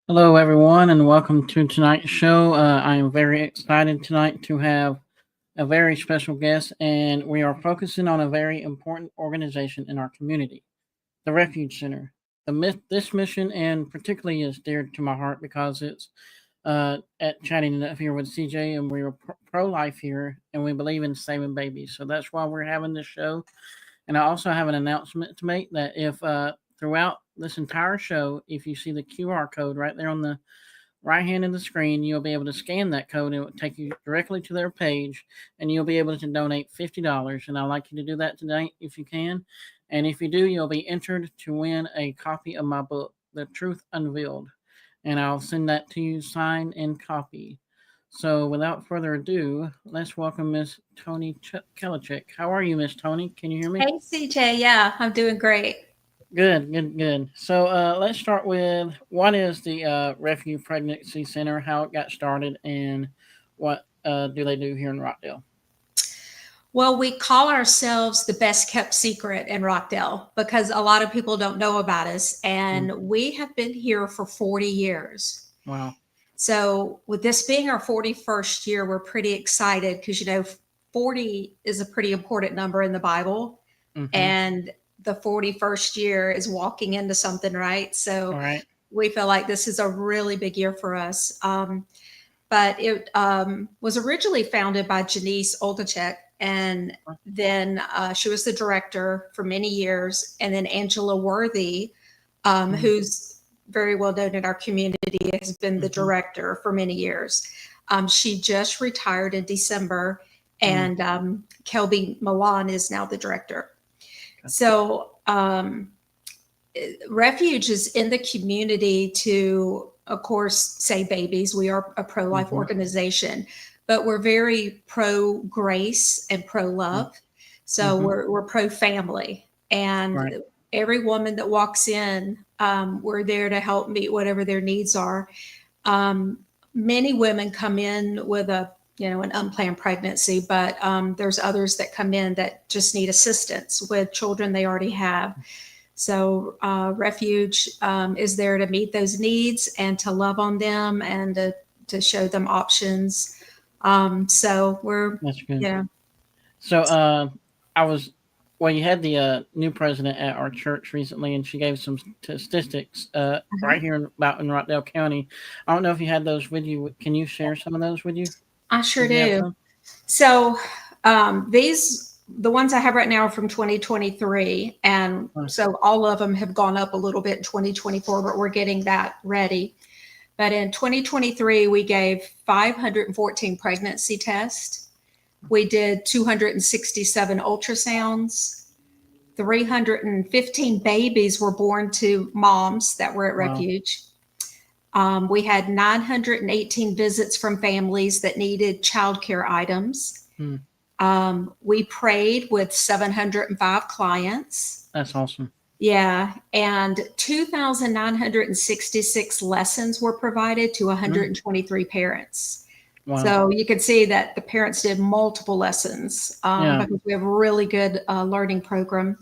Hello, everyone, and welcome to tonight's show. I am very excited tonight to have a very special guest, and we are focusing on a very important organization in our community, the Refuge Center. This mission, and particularly, is dear to my heart because it's at chatting up here with CJ, and we are pro life here, and we believe in saving babies. So that's why we're having this show. And I also have an announcement to make that if throughout this entire show, if you see the QR code right there on the right hand of the screen, you'll be able to scan that code and it will take you directly to their page and you'll be able to donate $50. And I'd like you to do that tonight if you can. And if you do, you'll be entered to win a copy of my book, The Truth Unveiled. And I'll send that to you signed and copy. So without further ado, let's welcome Miss Toni Kelecheck. How are you, Miss Toni? Can you hear me? Hey, CJ. Yeah, I'm doing great. Good, good, good. So let's start with what is the Refuge Pregnancy Center, how it got started, and what do they do here in Rockdale? Well, we call ourselves the best kept secret in Rockdale because a lot of people don't know about us. Mm, And we have been here for 40 years. wow. So, with this being our 41st year, we're pretty excited because, 40 is a pretty important number in the Bible. Mm-hmm. And the 41st year is walking into something, right? All So, right. we feel like this is a really big year for us. But it was originally founded by Janice Oldachek, and then she was the director for many years. And then Angela Worthy, Mm-hmm. who's very well known in our community, has been the Mm-hmm. director for many years. She just retired in December, Mm, and Kelby Milan is now the director. okay. So Refuge is in the community to, of course, save babies. We are a pro life Mm-hmm. organization, but we're very pro grace and pro love. So Mm-hmm. we're pro family. And Right. every woman that walks in, we're there to help meet whatever their needs are. Um, Many women come in with an unplanned pregnancy, but there's others that come in that just need assistance with children they already have. So Refuge is there to meet those needs and to love on them and to show them options. So we're, That's good. yeah. So I was, well, you had the new president at our church recently, and she gave some statistics Uh-huh. right here about in Rockdale County. I don't know if you had those with you. Can you share some of those with you? I sure If you have do. some. So the ones I have right now are from 2023. And Uh, so all of them have gone up a little bit in 2024, but we're getting that ready. But in 2023, we gave 514 pregnancy tests. We did 267 ultrasounds. 315 babies were born to moms that were at wow. Refuge. We had 918 visits from families that needed childcare items. Hmm. We prayed with 705 clients. That's awesome. Yeah, and 2,966 lessons were provided to Mm, 123 parents. wow. So you could see that the parents did multiple lessons Yeah. because we have a really good learning program.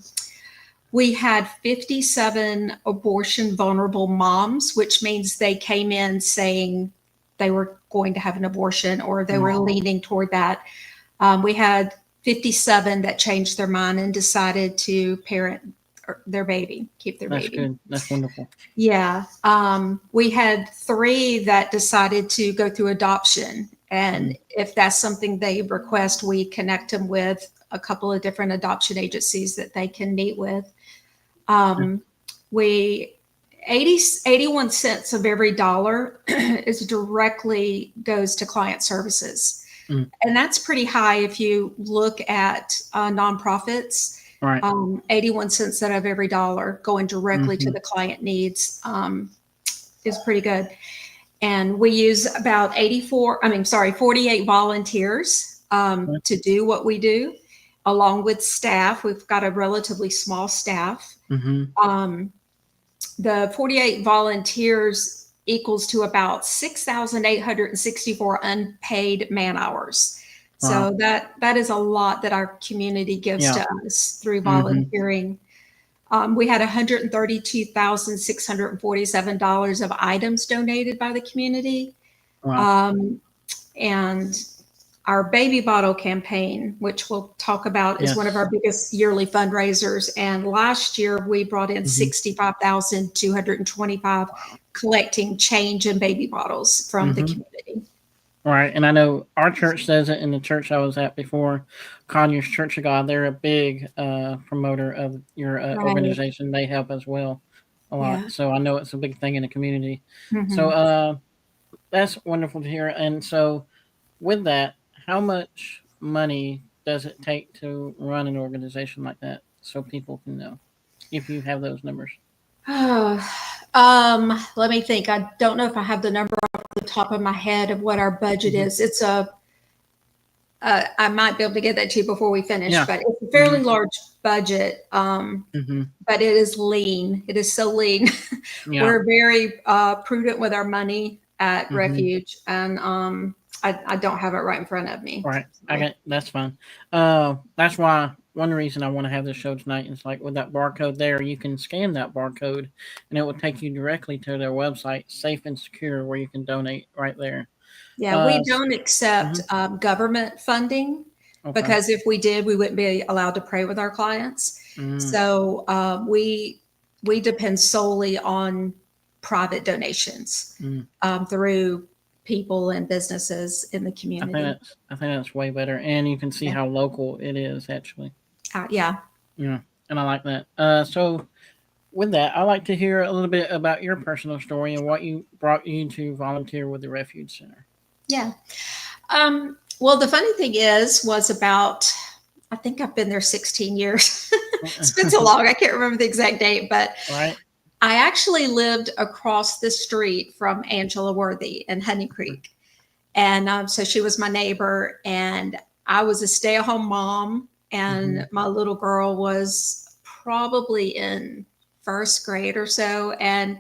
We had 57 abortion vulnerable moms, which means they came in saying they were going to have an abortion or they Mm, were leaning toward that. We had 57 that changed their mind and decided to parent their baby, keep their that's baby. good. That's wonderful. Yeah. We had 3 that decided to go through adoption. Mm, And if that's something they request, we connect them with a couple of different adoption agencies that they can meet with. yeah. Um, we 81 cents of every dollar is directly goes to client services. Mm, And that's pretty high if you look at nonprofits. right. 81 cents out of every dollar going directly to Mm-hmm. the client needs is pretty good. And we use about 48 volunteers to do what we do, along with staff. We've got a relatively small staff. Mm-hmm. Um, the 48 volunteers equals to about 6,864 unpaid man hours. Wow. So that is a lot that our community gives Yeah. to us through Mm-hmm. volunteering. We had $132,647 of items donated by the community. Wow. And our baby bottle campaign, which we'll talk about, is one of Yes. our biggest yearly fundraisers. And last year we brought in 65,225 collecting change and baby bottles from the community. Right. And I know our church does it, and the church I was at before, Conyers Church of God, they're a big promoter of your Right. organization. They help as well a lot. Yeah. So I know it's a big thing in the community. So Mhm. that's wonderful to hear. And so with that, how much money does it take to run an organization like that so people can know if you have those numbers? Let me think. I don't know if I have the number off the top of my head of what our budget Mhm. is. I might be able to get that to you before we finish, Yeah. but it's a fairly large budget. Hmm. But it is lean. It is so lean. Yeah. We're very prudent with our money at Hmm. Refuge, and I don't have it right in front of me. Right. Sorry. That's fine. That's why one reason I want to have this show tonight is like with that barcode there, you can scan that barcode and it will take you directly to their website, safe and secure, where you can donate right there. Yeah, we Uh, don't accept mhm. government funding Okay. because if we did, we wouldn't be allowed to pray with our clients. Mm, So we depend solely on private donations mm. through people and businesses in the community. I think that's way better, and you can see Yeah, how local it is actually. yeah. Yeah, and I like that. So with that, I like to hear a little bit about your personal story and what you brought you to volunteer with the Refuge Center. Yeah. Well, the funny thing was about, I think I've been there 16 years. It's been so long, I can't remember the exact date, but Right. I actually lived across the street from Angela Worthy in Honey Creek. And so she was my neighbor, and I was a stay at home mom, Mm-hmm. and my little girl was probably in first grade or so. And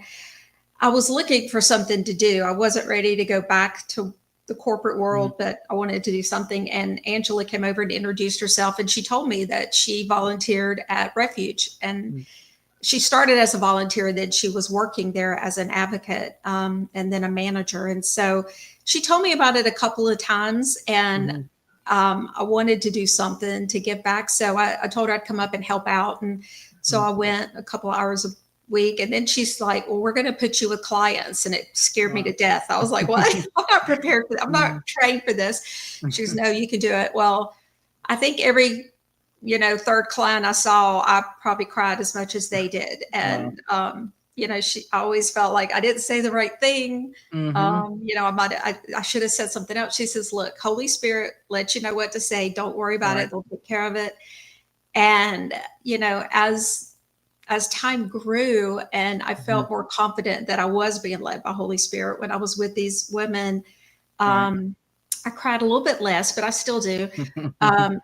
I was looking for something to do. I wasn't ready to go back to the corporate Mm-hmm. world, but I wanted to do something. And Angela came over and introduced herself, and she told me that she volunteered at Refuge. And she started as a volunteer, then she was working there as an advocate, and then a manager. And so she told me about it a couple of times, and Mm-hmm. I wanted to do something to give back. So I told her I'd come up and help out. And so I went a couple of hours a week. And then she's like, well, we're going to put you with clients. And it scared me to Wow. death. I was like, what? I'm not prepared for that. I'm not trained for this. She goes, no, you can do it. Well, I think every third client I saw, I probably cried as much as they did. Wow. And, she always felt like I didn't say the right thing. Mm-hmm. I should have said something else. She says, look, Holy Spirit lets you know what to say. Don't worry about Right. it. They'll take care of it. And, as time grew and I Mm-hmm. felt more confident that I was being led by Holy Spirit when I was with these women, Right. I cried a little bit less, but I still do.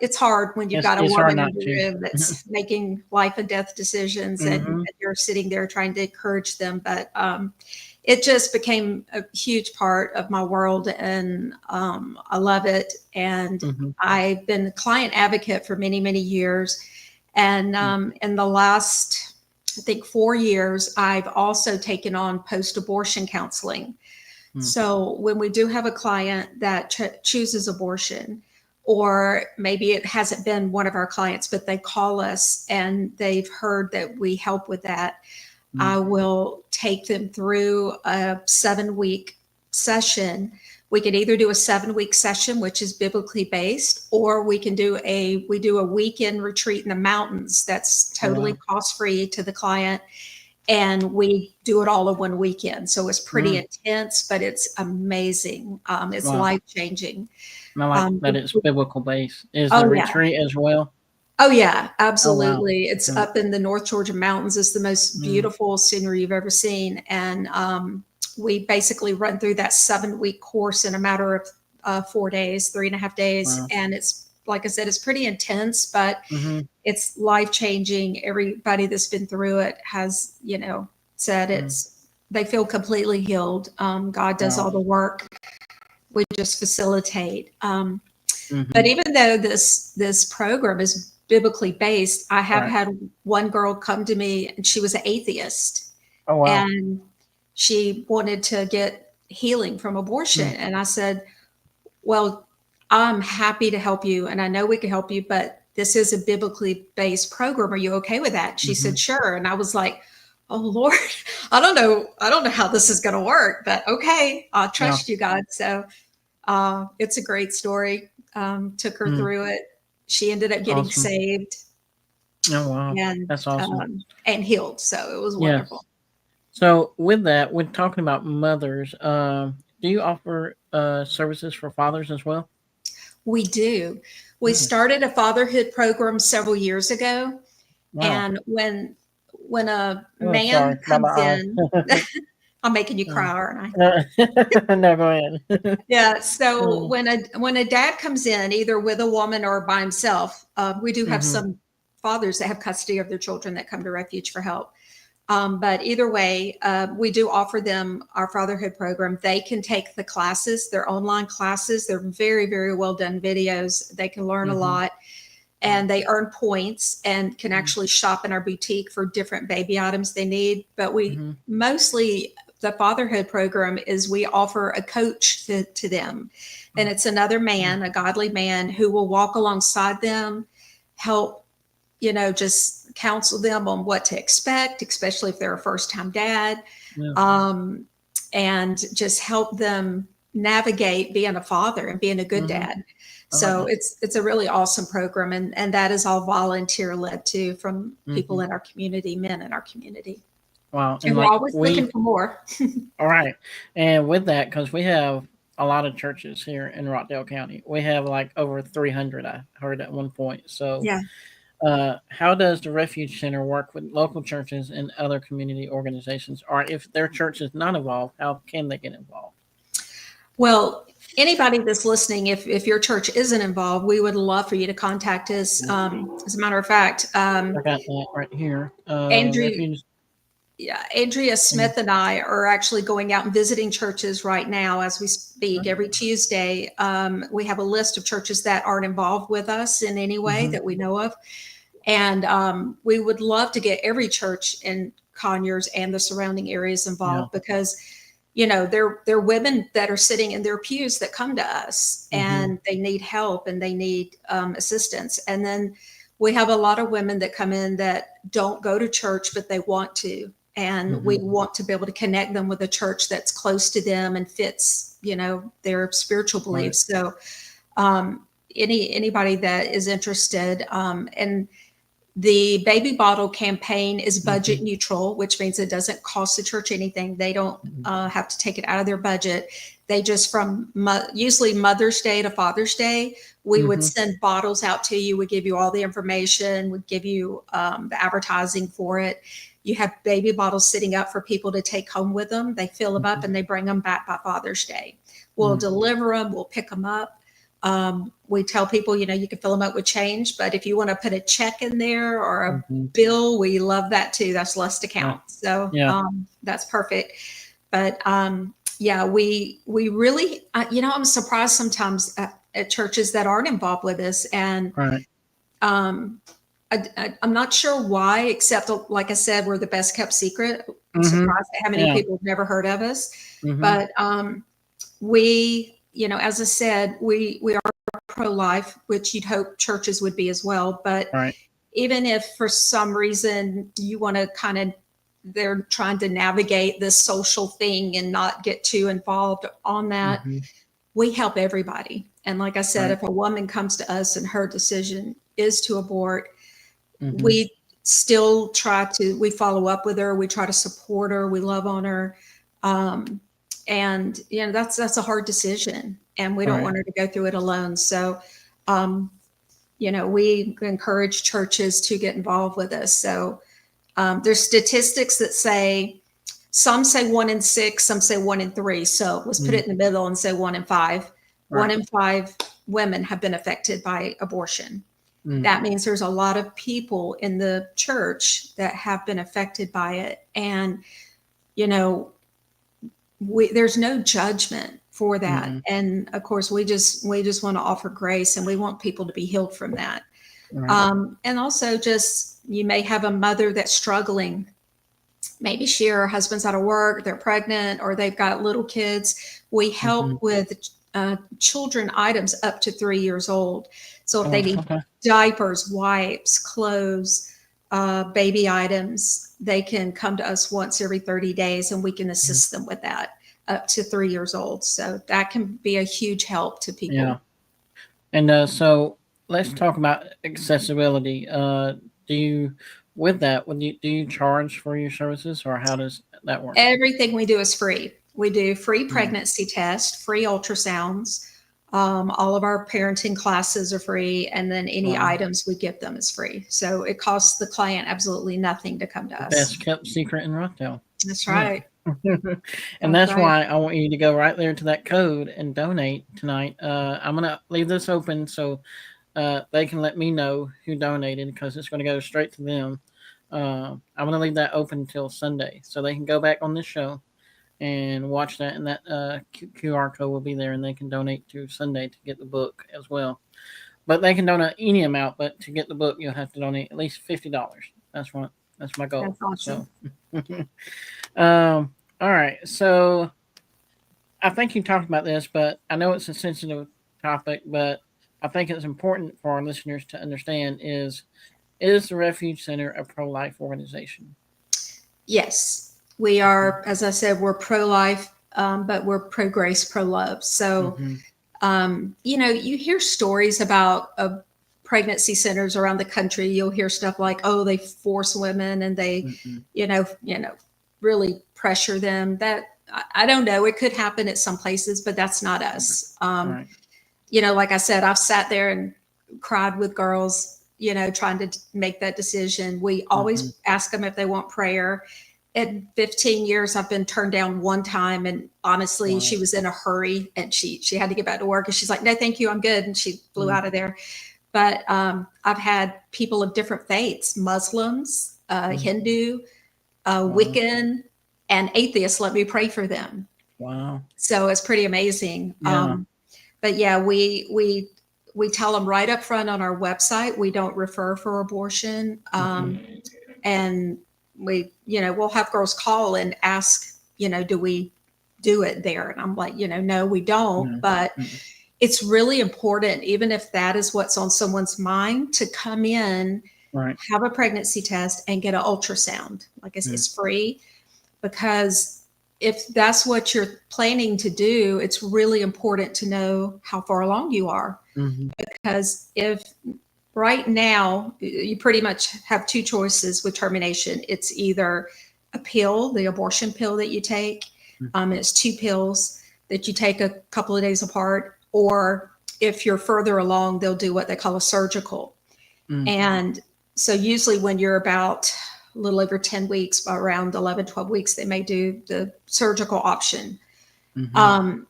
It's hard when you've got a It's hard woman not in the to. room that's making life and death decisions, and Mm-hmm. you're sitting there trying to encourage them. But it just became a huge part of my world, and I love it. And Mm-hmm. I've been a client advocate for many, many years. And in the last, I think, 4 years, I've also taken on post-abortion counseling. Mm-hmm. So when we do have a client that chooses abortion, or maybe it hasn't been one of our clients, but they call us and they've heard that we help with that, I will take them through a 7-week session. We can either do a 7-week session, which is biblically based, or we do a weekend retreat in the mountains that's Oh, totally wow. cost free to the client, and we do it all in one weekend. So it's pretty Mm. intense, but it's amazing. It's Wow. life changing. And I like that it's biblical based. Is the Oh yeah, retreat as well? oh yeah, Oh, wow. absolutely. It's Mm. up in the North Georgia mountains. It's the most Mm. beautiful scenery you've ever seen, and we basically run through that 7-week course in a matter of 4 days, 3.5 days, Wow. and it's, like I said, it's pretty intense, but Mhm. it's life changing. Everybody that's been through it has, said Mm. they feel completely healed. God does Wow. all the work. We just facilitate. But Mhm. even though this program is biblically based. I have Right. had one girl come to me, and she was an atheist, Oh, wow. and she wanted to get healing from abortion. Mm. And I said, well, I'm happy to help you, and I know we can help you, but this is a biblically based program. Are you okay with that? She Mm-hmm. said, sure. And I was like, oh Lord, I don't know how this is going to work, but okay, I'll Yeah. trust you, God. So it's a great story. Took her Mm. through it. She ended up getting Awesome. saved Oh, wow. That's awesome. and healed. So it was Yes. wonderful. So with that, we're talking about mothers. Do you offer services for fathers as well? We do. We Mm. started a fatherhood program several years ago. Wow. And when a Oh, sorry. man By my comes eye. in, I'm making you cry, Mm. aren't I? No, go ahead. Yeah. So Mm. when a dad comes in, either with a woman or by himself, we do have Mm-hmm. some fathers that have custody of their children that come to Refuge for help. But either way, we do offer them our fatherhood program. They can take the classes, their online classes. They're very, very well done videos. They can learn a Mm-hmm. lot, and they earn points and can actually shop in our boutique for different baby items they need. But we Mm-hmm. mostly, the fatherhood program is we offer a coach to them. And it's another man, a godly man, who will walk alongside them, help, just counsel them on what to expect, especially if they're a first time dad, Yeah. um, and just help them navigate being a father and being a good Mm-hmm. dad. I like So that. it's a really awesome program, and that is all volunteer led too, from Mm-hmm. people in our community, men in our community, Wow. and And we're like always looking for more. all right. And with that, because we have a lot of churches here in Rockdale County, we have like over 300, I heard at one point. So, Yeah. how does the Refuge Center work with local churches and other community organizations? Or if their church is not involved, how can they get involved? Well, anybody that's listening, if your church isn't involved, we would love for you to contact us. As a matter of fact, I got that right here. Andrew, Refuge. yeah, Andrea Mm. Smith and I are actually going out and visiting churches right now as we speak. Every Tuesday, we have a list of churches that aren't involved with us in any way Mm-hmm. that we know of, and we would love to get every church in Conyers and the surrounding areas Yeah. involved, because they're women that are sitting in their pews that come to us, Mm-hmm. and they need help and they need assistance. And then we have a lot of women that come in that don't go to church, but they want to. And we Mm-hmm. want to be able to connect them with a church that's close to them and fits, their spiritual Right. beliefs. So anybody that is interested, and the baby bottle campaign is budget Mm-hmm. neutral, which means it doesn't cost the church anything. They don't Mm-hmm. have to take it out of their budget. They just, usually Mother's Day to Father's Day, we would Mm-hmm. send bottles out to you. We give you all the information. We give you the advertising for it. You have baby bottles sitting up for people to take home with them. They fill them up Mm-hmm. and they bring them back by Father's Day. We'll deliver them. We'll pick them up. We tell people, you can fill them up with change, but if you want to put a check in there or a Mm-hmm. bill, we love that too. That's less to Right. count. So Yeah. that's perfect. But yeah, we really, I'm surprised sometimes at churches that aren't involved with us. And Right. um, I'm not sure why, except like I said, we're the best kept secret. I'm Mm-hmm. surprised at how many Yeah. people have never heard of us. Mm-hmm. But we, as I said, we are pro-life, which you'd hope churches would be as well. But Right. even if for some reason you want to they're trying to navigate this social thing and not get too involved on that, Mm-hmm. we help everybody. And like I said, Right. if a woman comes to us and her decision is to abort, Mm-hmm. we still we follow up with her. We try to support her. We love on her. And that's a hard decision, and we don't Right. want her to go through it alone. So, we encourage churches to get involved with us. So, there's statistics that say, some say 1 in 6, some say 1 in 3. So let's put Mm. it in the middle and say 1 in 5. 1 Right. in 5 women have been affected by abortion. Mm. That means there's a lot of people in the church that have been affected by it. And, there's no judgment for that. Mm-hmm. And of course, we just want to offer grace, and we want people to be healed from that. Right. And also just you may have a mother that's struggling. Maybe she or her husband's out of work, they're pregnant, or they've got little kids. We Hmm. help with children items up to 3 years old. So if they Oh, need okay. diapers, wipes, clothes, baby items, they can come to us once every 30 days and we can Mhm. assist them with that up to 3 years old. So that can be a huge help to Yeah. people. And so let's talk about accessibility. Do you, with that, do you charge for your services, or how does that work? Everything we do is free. We do free Mm. pregnancy tests, free ultrasounds. All of our parenting classes are free, and then any Wow. items we give them is free. So it costs the client absolutely nothing to come to The us. best kept secret in Rockdale. That's Yeah. right. And That's that's right. why I want you to go right there to that code and donate tonight. I'm gonna leave this open so they can let me know who donated, because it's going to go straight to them. I'm going to leave that open until Sunday, so they can go back on this show and watch that, and that QR code will be there, and they can donate to Sunday to get the book as well. But they can donate any amount, but to get the book, you'll have to donate at least $50. That's my goal. That's awesome. So, all right. So I think you talked about this, but I know it's a sensitive topic, but I think it's important for our listeners to understand is the Refuge Center a pro life organization? Yes, we are. As I said, we're pro life, but we're pro grace, pro love. So Mm-hmm. you hear stories about pregnancy centers around the country. You'll hear stuff like, "Oh, they force women and they, Mm-hmm. really pressure them." That I don't know. It could happen at some places, but that's not us. Right. Like I said, I've sat there and cried with girls. Trying to make that decision. We Mm-hmm. always ask them if they want prayer. In 15 years, I've been turned down one time, and honestly, Wow. she was in a hurry and she had to get back to work, and she's like, "No, thank you, I'm good," and she flew Mm-hmm. out of there. But I've had people of different faiths, Muslims, Hindu, Wow. Wiccan, and atheists let me pray for them. Wow. So it's pretty amazing. Yeah. But yeah, we tell them right up front on our website we don't refer for abortion, Mm-hmm. and we'll have girls call and ask, do we do it there? And I'm like, no, we don't. No. But Mm-mm. it's really important, even if that is what's on someone's mind, to come in, Right. have a pregnancy test, and get an ultrasound. Like I said, Mm-hmm. it's free, because if that's what you're planning to do, it's really important to know how far along you are. Mm-hmm. Because if right now you pretty much have two choices with termination, it's either a pill, the abortion pill that you take, and it's two pills that you take a couple of days apart, or if you're further along, they'll do what they call a surgical. Mm-hmm. And so usually when you're about a little over 10 weeks, around 11, 12 weeks, they may do the surgical option. Mm-hmm.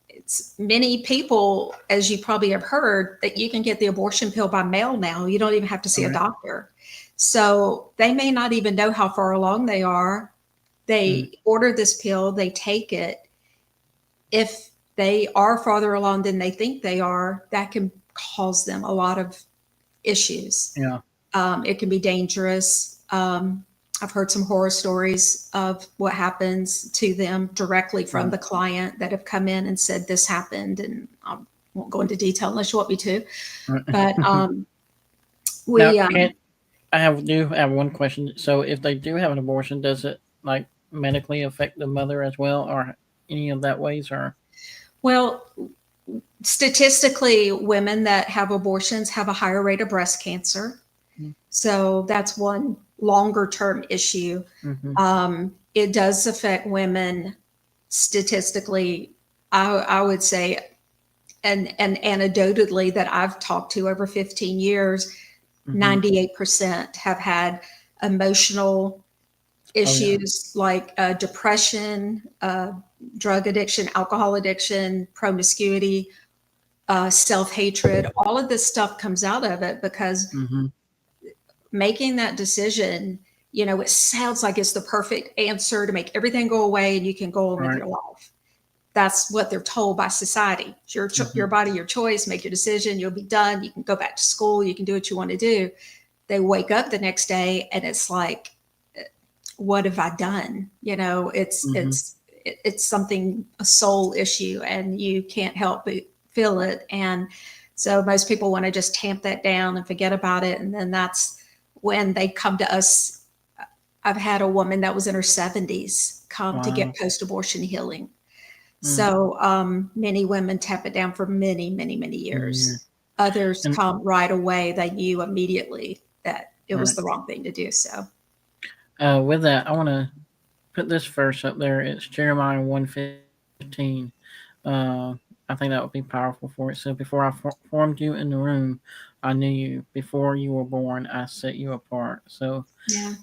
It's many people, as you probably have heard, that you can get the abortion pill by mail now. You don't even have to see All a right. doctor. So they may not even know how far along they are. Mm-hmm. They order this pill, they take it. If they are farther along than they think they are, that can cause them a lot of issues. Yeah. It can be dangerous. I've heard some horror stories of what happens to them directly from Mm-hmm. the client that have come in and said this happened, and I won't go into detail unless you want me to. But Now, we can I do have one question? So, if they do have an abortion, does it like medically affect the mother as well, or any of that ways, or? well, statistically, women that have abortions have a higher rate of breast cancer. So that's one longer term issue. Mm-hmm. It does affect women statistically. I would say, and anecdotally, that I've talked to over 15 years, Mm-hmm. 98% have had emotional Oh yeah. issues like depression, drug addiction, alcohol addiction, promiscuity, self-hatred. All of this stuff comes out of it, because Mm-hmm. making that decision, it sounds like it's the perfect answer to make everything go away and you can go on with Right. your life. that's what they're told by society. It's your body, your choice, make your decision, you'll be done. You can go back to school. You can do what you want to do. They wake up the next day and it's like, what have I done? You know, it's something, a soul issue, and you can't help but feel it. And so most people want to just tamp that down and forget about it. And then that's when they come to us. I've had a woman that was in her 70s come to get post-abortion healing. So many women tap it down for many, many, many years. Others come right away. They knew immediately that it was the wrong thing to do. So with that, I want to put this verse up there. It's Jeremiah 1:15. I think that would be powerful for it. So before I formed you in the room, I knew you. Before you were born, I set you apart. So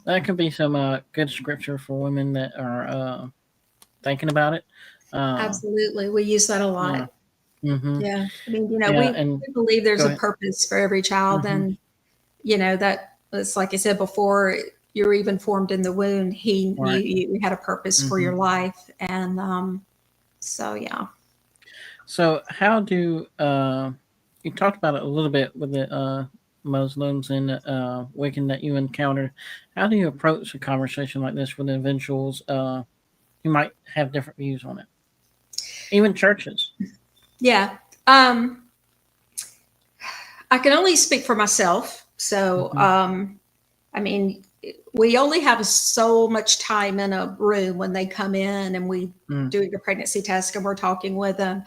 that could be some good scripture for women that are thinking about it. Absolutely. We use that a lot. Yeah. I mean, you know, we believe there's a purpose for every child. And, you know, that it's like I said before, you're even formed in the womb. He knew you had a purpose for your life. And so, yeah. So how do, you talked about it a little bit with the Muslims and Wiccan that you encountered. How do you approach a conversation like this with individuals who might have different views on it? Even churches. Yeah. I can only speak for myself. So, I mean, we only have so much time in a room when they come in and we do the pregnancy test and we're talking with them.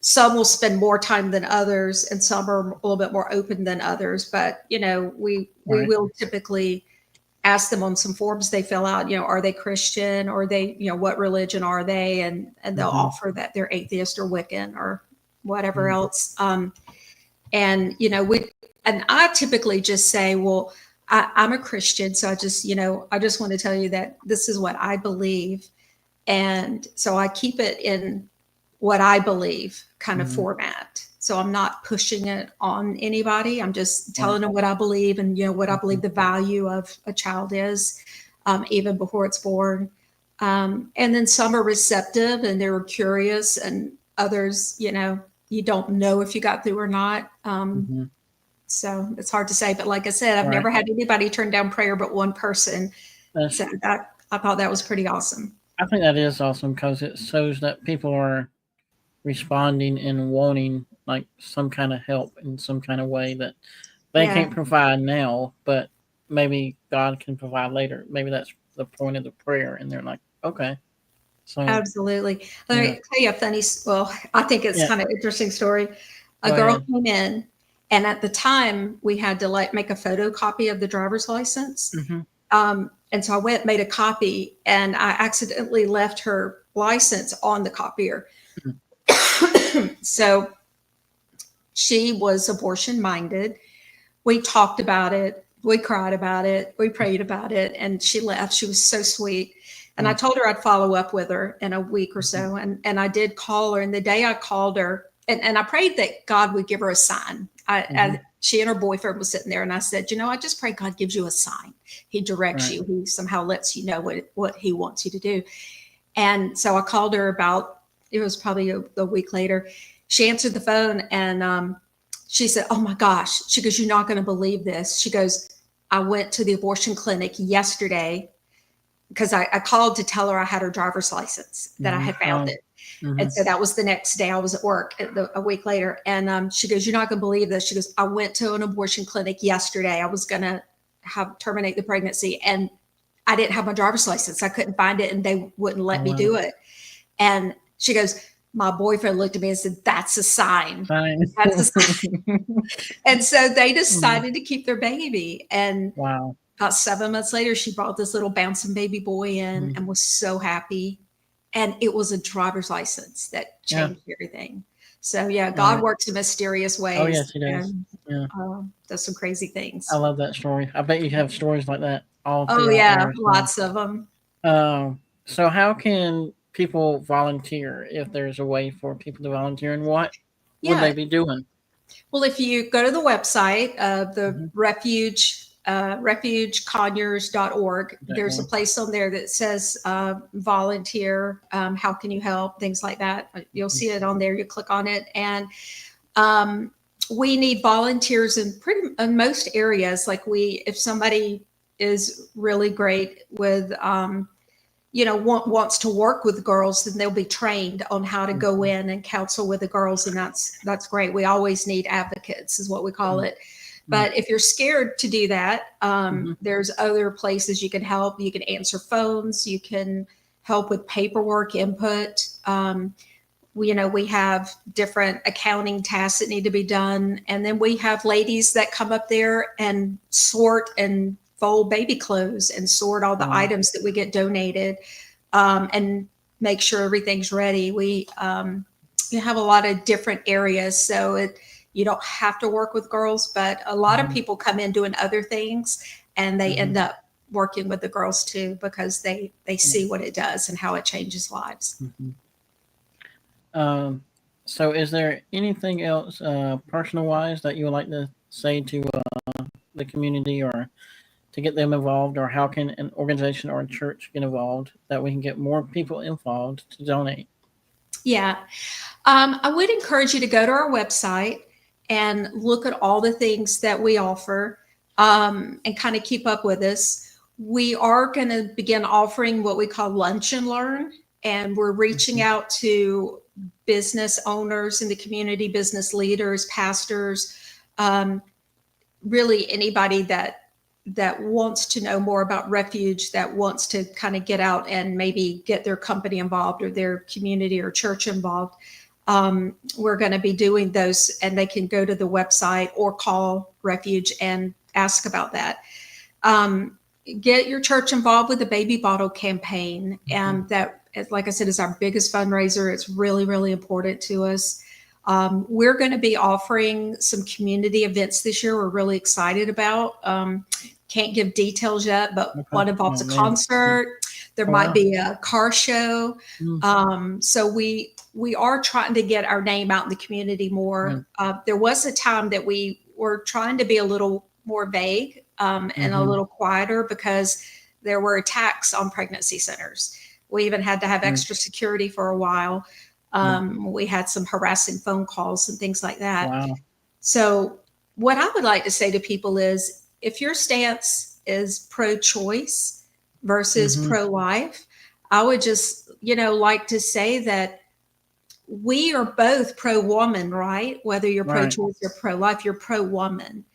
Some will spend more time than others, and some are a little bit more open than others. But, you know, we will typically ask them on some forms they fill out, you know, are they Christian, or they, you know, what religion are they? And they'll offer that they're atheist or Wiccan or whatever else. And, you know, I typically just say, well, I'm a Christian. So I just want to tell you that this is what I believe. And so I keep it in what I believe kind of format. So I'm not pushing it on anybody. I'm just telling them what I believe and, you know, what I believe the value of a child is, even before it's born. And then some are receptive and they're curious, and others, you know, you don't know if you got through or not. So it's hard to say. But like I said, I've never had anybody turn down prayer but one person. So I thought that was pretty awesome. I think that is awesome because it shows that people are responding and wanting like some kind of help in some kind of way that they can't provide now, but maybe God can provide later. Maybe that's the point of the prayer, and they're like, okay. So absolutely. Let me tell you a funny, well, I think it's kind of interesting story. A girl came in, and at the time we had to like make a photocopy of the driver's license. And so I went, made a copy, and I accidentally left her license on the copier. So she was abortion minded. We talked about it. We cried about it. We prayed about it. And she left. She was so sweet. And I told her I'd follow up with her in a week or so. And I did call her. And the day I called her, and I prayed that God would give her a sign. She and her boyfriend was sitting there. And I said, you know, I just pray God gives you a sign. He directs you. He somehow lets you know what he wants you to do. And so I called her it was probably a week later. She answered the phone and she said, oh my gosh. She goes, you're not going to believe this. She goes, I went to the abortion clinic yesterday because I called to tell her I had her driver's license, that I had found it. And so that was the next day. I was at work a week later. And she goes, you're not going to believe this. She goes, I went to an abortion clinic yesterday. I was going to terminate the pregnancy, and I didn't have my driver's license. I couldn't find it, and they wouldn't let me do it. And she goes, my boyfriend looked at me and said, that's a sign. That's a sign. And so they decided to keep their baby. And about 7 months later, she brought this little bouncing baby boy in and was so happy. And it was a driver's license that changed everything. So God works in mysterious ways. Oh yes, he does. Does some crazy things. I love that story. I bet you have stories like that all. Oh yeah, lots of them. So how can people volunteer, if there's a way for people to volunteer, and what would they be doing? Well, if you go to the website of the Refuge refugeconyers.org. There's a place on there that says volunteer, how can you help, things like that. You'll see it on there. You click on it, and we need volunteers in most areas. Like if somebody is really great with wants to work with girls, then they'll be trained on how to go in and counsel with the girls, and that's great. We always need advocates, is what we call it. But if you're scared to do that, there's other places you can help. You can answer phones. You can help with paperwork input. We have different accounting tasks that need to be done. And then we have ladies that come up there and sort and fold baby clothes and sort all the items that we get donated, and make sure everything's ready. We have a lot of different areas. So you don't have to work with girls, but a lot of people come in doing other things, and they end up working with the girls too, because they see what it does and how it changes lives. So is there anything else personal wise that you would like to say to the community, or to get them involved, or how can an organization or a church get involved that we can get more people involved to donate? Yeah. I would encourage you to go to our website and look at all the things that we offer, and kind of keep up with us. We are going to begin offering what we call Lunch and Learn, and we're reaching out to business owners in the community, business leaders, pastors, really anybody that wants to know more about Refuge, that wants to kind of get out and maybe get their company involved or their community or church involved. We're going to be doing those, and they can go to the website or call Refuge and ask about that. Get your church involved with the baby bottle campaign. And that, like I said, is our biggest fundraiser. It's really, really important to us. We're going to be offering some community events this year we're really excited about. Can't give details yet, but one involves a concert. There might be a car show. So we are trying to get our name out in the community more. There was a time that we were trying to be a little more vague, and a little quieter, because there were attacks on pregnancy centers. We even had to have extra security for a while. We had some harassing phone calls and things like that. So what I would like to say to people is, if your stance is pro-choice versus pro-life, I would just, like to say that we are both pro-woman, right? Whether you're pro-choice or pro-life, you're pro-woman.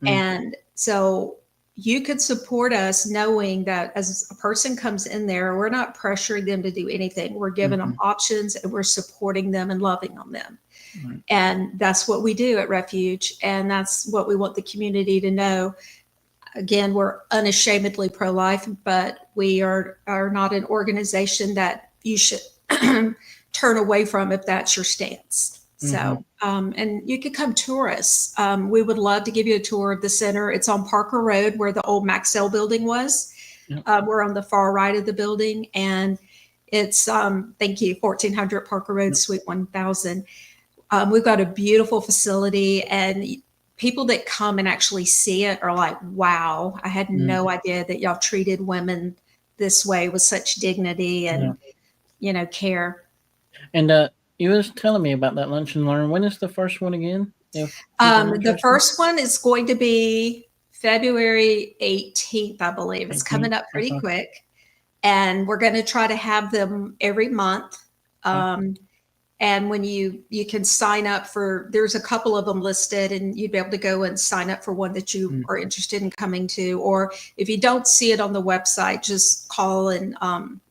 And so you could support us knowing that as a person comes in there, we're not pressuring them to do anything. We're giving them options, and we're supporting them and loving on them. And that's what we do at Refuge. And that's what we want the community to know. Again, we're unashamedly pro-life, but we are not an organization that you should turn away from if that's your stance. So, and you could come tour us. We would love to give you a tour of the center. It's on Parker Road, where the old Maxell building was. We're on the far right of the building, and it's, thank you, 1400 Parker Road, Suite 1000. We've got a beautiful facility, and people that come and actually see it are like, wow, I had no idea that y'all treated women this way with such dignity and, care. And you was telling me about that Lunch and Learn. When is the first one again? The first one is going to be February 18th, I believe. It's coming up pretty quick. And we're going to try to have them every month. And when you can sign up for, there's a couple of them listed, and you'd be able to go and sign up for one that you are interested in coming to. Or if you don't see it on the website, just call, and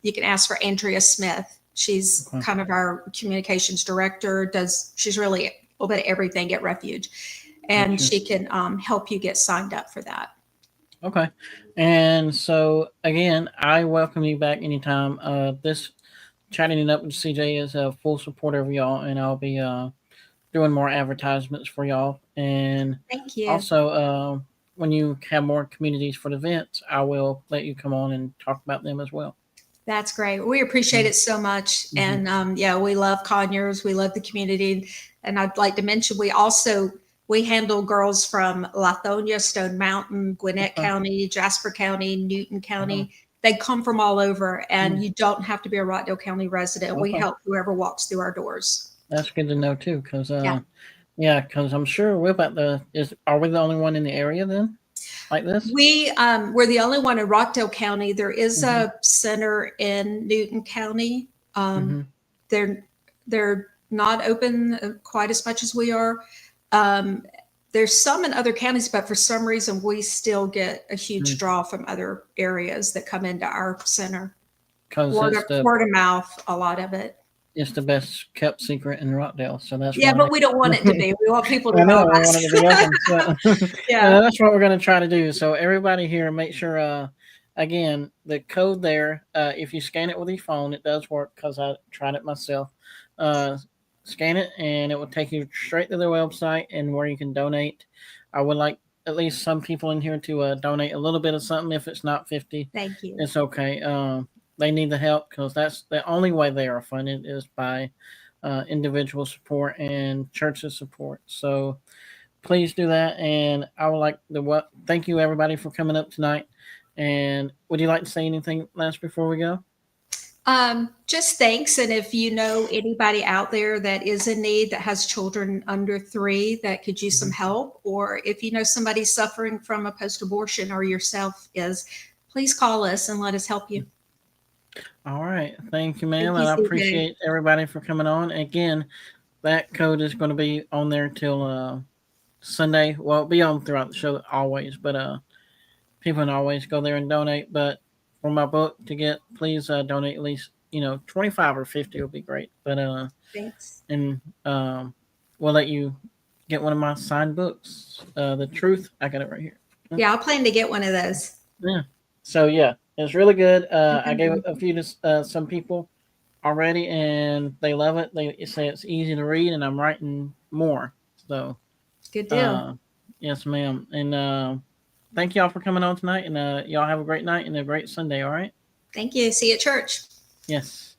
you can ask for Andrea Smith. She's kind of our communications director. She's really a little bit of everything at Refuge, and she can help you get signed up for that. Okay. And so again, I welcome you back anytime. This Chatting It Up with CJ is a full supporter of y'all, and I'll be doing more advertisements for y'all. And thank you. Also, when you have more communities for the events, I will let you come on and talk about them as well. That's great. We appreciate it so much. And we love Conyers. We love the community. And I'd like to mention, we also We handle girls from Lithonia, Stone Mountain, Gwinnett Okay. County, Jasper County, Newton County. Uh-huh. They come from all over, and Mm. you don't have to be a Rockdale County resident. We Okay. help whoever walks through our doors. That's good to know too, because Yeah. because I'm sure we're about are we the only one in the area then, like this? We're the only one in Rockdale County. There is Mhm. a center in Newton County. Mhm. They're not open quite as much as we are. Um, there's some in other counties, but for some reason we still get a huge Mm. draw from other areas that come into our center. Because Word it's of mouth, a lot of it. the best kept secret in Rockdale, so that's Yeah, why. but we don't want it to be. We want people to I know know I us. wanted to be open, so Yeah. that's what we're going to try to do. So everybody here, make sure. Again, the code there. If you scan it with your phone, it does work because I tried it myself. Uh, Scan it, and it will take you straight to their website and where you can donate. I would like at least some people in here to donate a little bit of something. If it's not 50, Thank you. it's okay. They need the help because that's the only way they are funded is by individual support and churches support. So please do that. And I would like to thank you everybody for coming up tonight. And would you like to say anything last before we go? Just thanks. And if you know anybody out there that is in need, that has children under 3 that could use some help, or if you know somebody suffering from a post-abortion or yourself is, please call us and let us help you. All right. Thank you, ma'am. Thank you, And I CJ. appreciate everybody for coming on. Again, that code is going to be on there till Sunday. Well, it'll be on throughout the show always, but people can always go there and donate. But for my book to get, please donate at least 25 or 50 would be great. But Thanks. and we'll let you get one of my signed books. The Truth. I got it right here. Yeah, I'll plan to get one of those. Yeah. So yeah, it's really good. I gave it a few to some people already, and they love it. They say it's easy to read, and I'm writing more. So Good deal. yes, ma'am. And thank y'all for coming on tonight, and y'all have a great night and a great Sunday. All right. Thank you. See you at church. Yes.